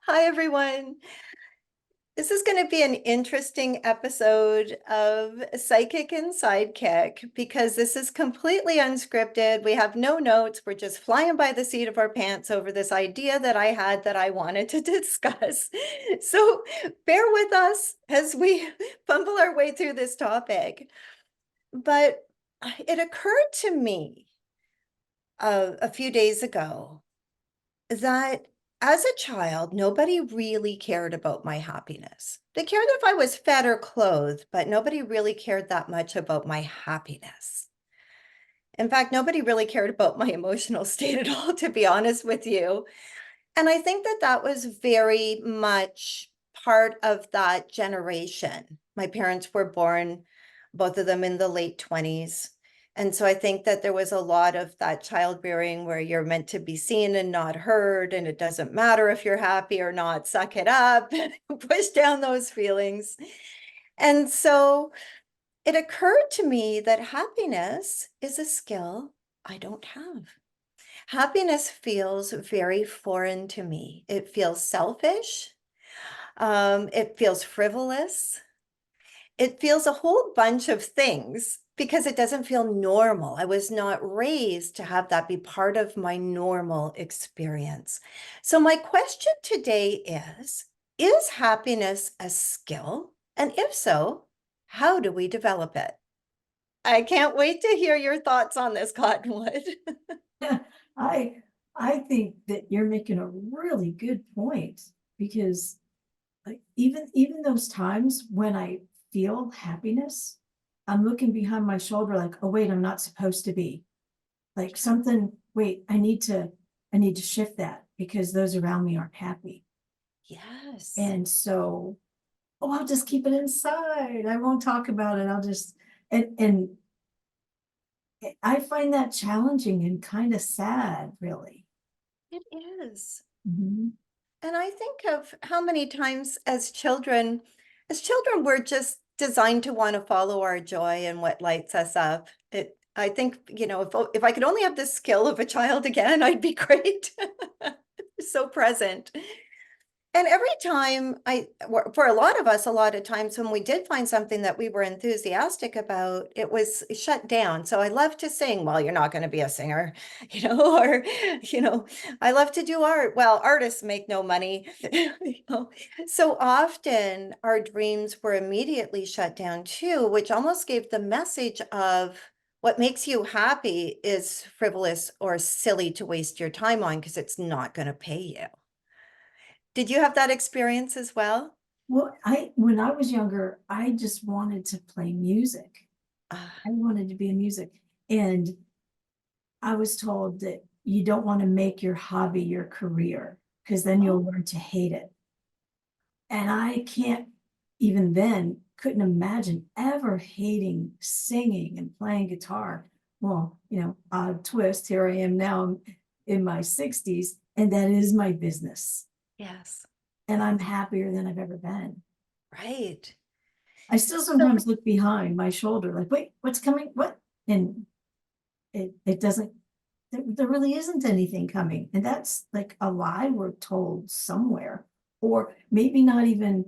Hi, everyone. This is going to be an interesting episode of Sidekick and Sidekick because this is completely unscripted. We have no notes. We're just flying by the seat of our pants over this idea that I had that I wanted to discuss. So bear with us as we fumble our way through this topic. But it occurred to me a few days ago that as a child, nobody really cared about my happiness. They cared if I was fed or clothed, but nobody really cared that much about my happiness. In fact, nobody really cared about my emotional state at all, to be honest with you. And I think that that was very much part of that generation. My parents were born, both of them in the late 20s. And so I think that there was a lot of that child rearing where you're meant to be seen and not heard, and it doesn't matter if you're happy or not, suck it up, push down those feelings. And so it occurred to me that happiness is a skill I don't have. Happiness feels very foreign to me. It feels selfish. It feels frivolous. It feels a whole bunch of things because it doesn't feel normal. I was not raised to have that be part of my normal experience. So my question today is happiness a skill? And if so, how do we develop it? I can't wait to hear your thoughts on this, Cottonwood. I I think that you're making a really good point because like even those times when I feel happiness, I'm looking behind my shoulder like, oh wait, I'm not supposed to be. Like something, wait, I need to shift that because those around me aren't happy. Yes. And so, oh, I'll just keep it inside. I won't talk about it. I'll just and I find that challenging and kind of sad, really. It is. Mhm. And I think of how many times as children, we're just designed to want to follow our joy and what lights us up. I think, if I could only have the skill of a child again, I'd be great. So present. And every time for a lot of us, a lot of times when we did find something that we were enthusiastic about, it was shut down. So I love to sing. Well, you're not going to be a singer, or, you know, I love to do art. Well, artists make no money. So often our dreams were immediately shut down too, which almost gave the message of what makes you happy is frivolous or silly to waste your time on because it's not going to pay you. Did you have that experience as well? Well, I when I was younger, I just wanted to play music. Ah, I wanted to be in music. And I was told that you don't want to make your hobby your career because then you'll oh, learn to hate it. And I can't even then couldn't imagine ever hating singing and playing guitar. Well, odd twist, here I am now in my 60s, and that is my business. yes, And I'm happier than I've ever been. right. I still So sometimes look behind my shoulder, like, wait, what's coming? What? And it doesn't, there really isn't anything coming. And that's like a lie we're told somewhere, or maybe not even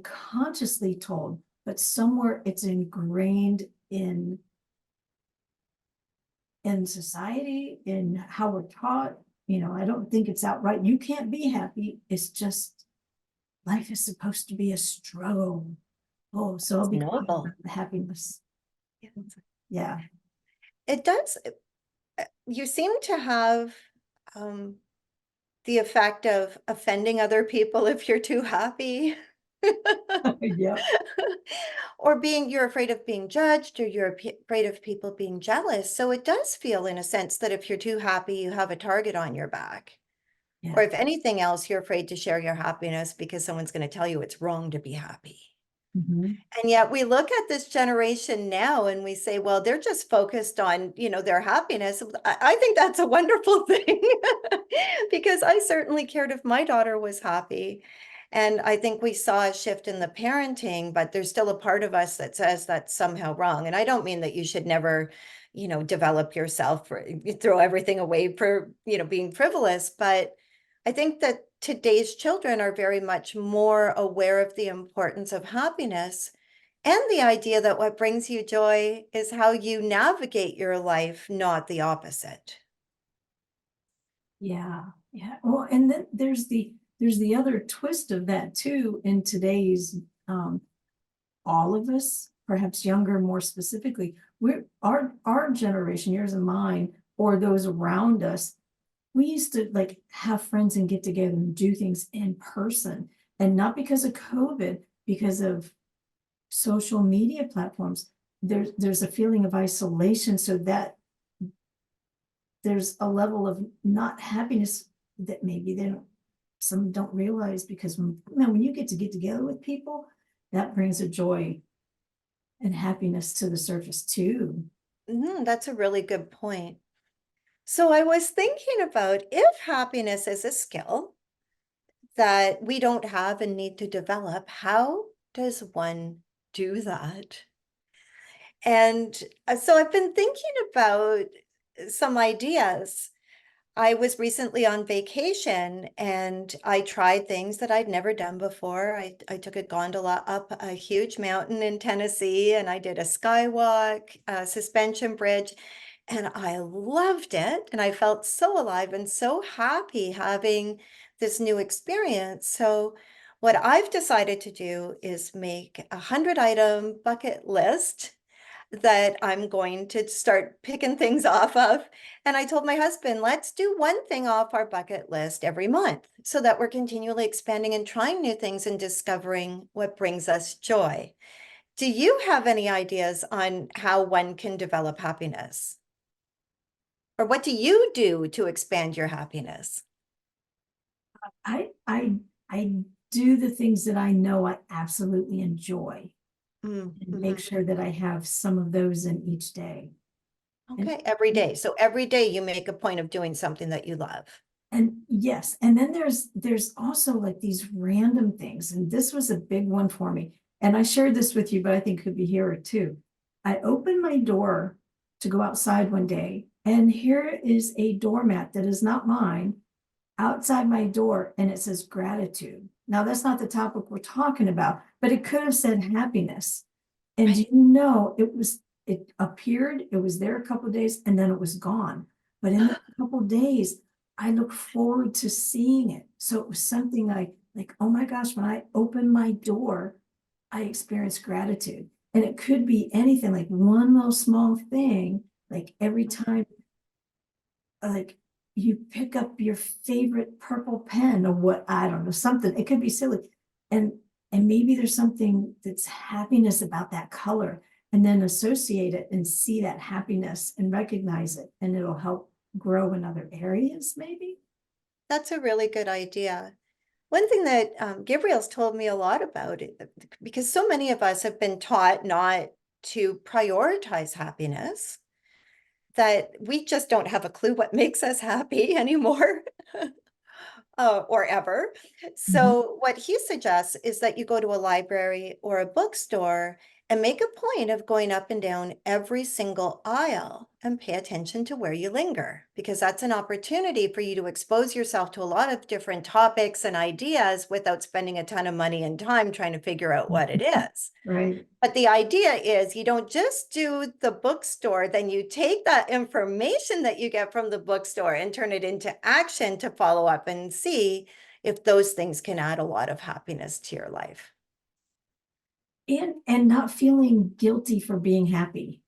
consciously told, but somewhere it's ingrained in society, in how we're taught. I don't think it's outright. You can't be happy. It's just life is supposed to be a struggle. Oh, so I'll it's be quiet about noble. the happiness. Yes. Yeah. It does. You seem to have um, the effect of offending other people if you're too happy. Yeah. Or you're afraid of being judged, or you're afraid of people being jealous. So it does feel, in a sense, that if you're too happy, you have a target on your back. Or Yeah. if anything else, you're afraid to share your happiness because someone's going to tell you it's wrong to be happy. Mhm. And yet we look at this generation now and we say, well, they're just focused on, their happiness. I think that's a wonderful thing because I certainly cared if my daughter was happy. And I think we saw a shift in the parenting, but there's still a part of us that says that's somehow wrong. And I don't mean that you should never, develop yourself or you throw everything away for, being frivolous, but I think that today's children are very much more aware of the importance of happiness and the idea that what brings you joy is how you navigate your life, not the opposite. Yeah, yeah. Well, and then there's the other twist of that too in today's all of us, perhaps younger more specifically, we're our generation, yours and mine, or those around us, we used to like have friends and get together and do things in person. And not because of COVID, because of social media platforms. There's a feeling of isolation, so that there's a level of not happiness that maybe they don't some don't realize, because when you get together with people, that brings a joy and happiness to the surface too. That's a really good point. So I was thinking about if happiness is a skill that we don't have and need to develop, how does one do that? And so I've been thinking about some ideas. I was recently on vacation and I tried things that I'd never done before. I took a gondola up a huge mountain in Tennessee and I did a skywalk, a suspension bridge, and I loved it. And I felt so alive and so happy having this new experience. So, what I've decided to do is make a 100-item bucket list that I'm going to start picking things off of. And I told my husband, let's do one thing off our bucket list every month so that we're continually expanding and trying new things and discovering what brings us joy. Do you have any ideas on how one can develop happiness? Or what do you do to expand your happiness? I I I do the things that I know I absolutely enjoy and make Mm-hmm. sure that I have some of those in each day. And Okay, every day. So every day you make a point of doing something that you love. and yes, and then there's also like these random things, and this was a big one for me. And I shared this with you, but I think could be here too. I opened my door to go outside one day, and here is a doormat that is not mine outside my door, and it says gratitude. Now, that's not the topic we're talking about, but it could have said happiness. And do Right. you know, it appeared, it was there a couple of days, and then it was gone. But in the couple of days, I look forward to seeing it. So it was something like, oh my gosh, when I open my door, I experience gratitude. And it could be anything, like one little small thing, like every time like you pick up your favorite purple pen or what, I don't know, something. It could be silly. And and maybe there's something that's happiness about that color, and then associate it and see that happiness and recognize it, and it'll help grow in other areas, maybe. That's a really good idea. One thing that Gabriel's told me a lot about it, because so many of us have been taught not to prioritize happiness, that we just don't have a clue what makes us happy anymore. Or ever. Mhm. So what he suggests is that you go to a library or a bookstore and make a point of going up and down every single aisle and pay attention to where you linger, because that's an opportunity for you to expose yourself to a lot of different topics and ideas without spending a ton of money and time trying to figure out what it is. Right. But the idea is you don't just do the bookstore, then you take that information that you get from the bookstore and turn it into action to follow up and see if those things can add a lot of happiness to your life. And not feeling guilty for being happy.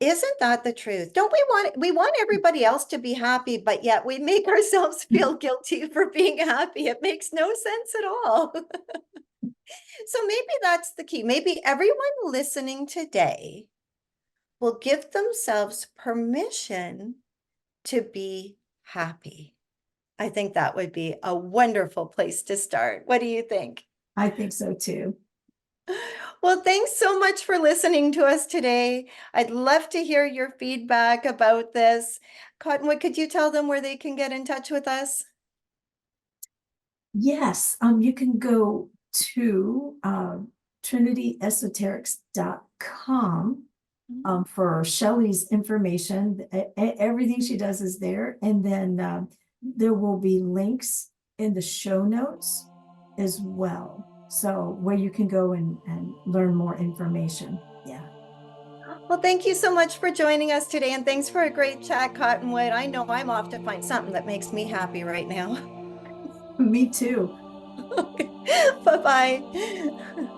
Isn't that the truth? Don't we want everybody else to be happy, but yet we make ourselves feel guilty for being happy. It makes no sense at all. So maybe that's the key. Maybe everyone listening today will give themselves permission to be happy. I think that would be a wonderful place to start. What do you think? I think so too. Well, thanks so much for listening to us today. I'd love to hear your feedback about this. Cottonwood, could you tell them where they can get in touch with us? Yes, you can go to trinityesoterics.com for Shelley's information. Everything she does is there. And then there will be links in the show notes as well. So where you can go and learn more information. Yeah. Well, thank you so much for joining us today, and thanks for a great chat, Cottonwood. I know I'm off to find something that makes me happy right now. Me too. Okay. Bye-bye.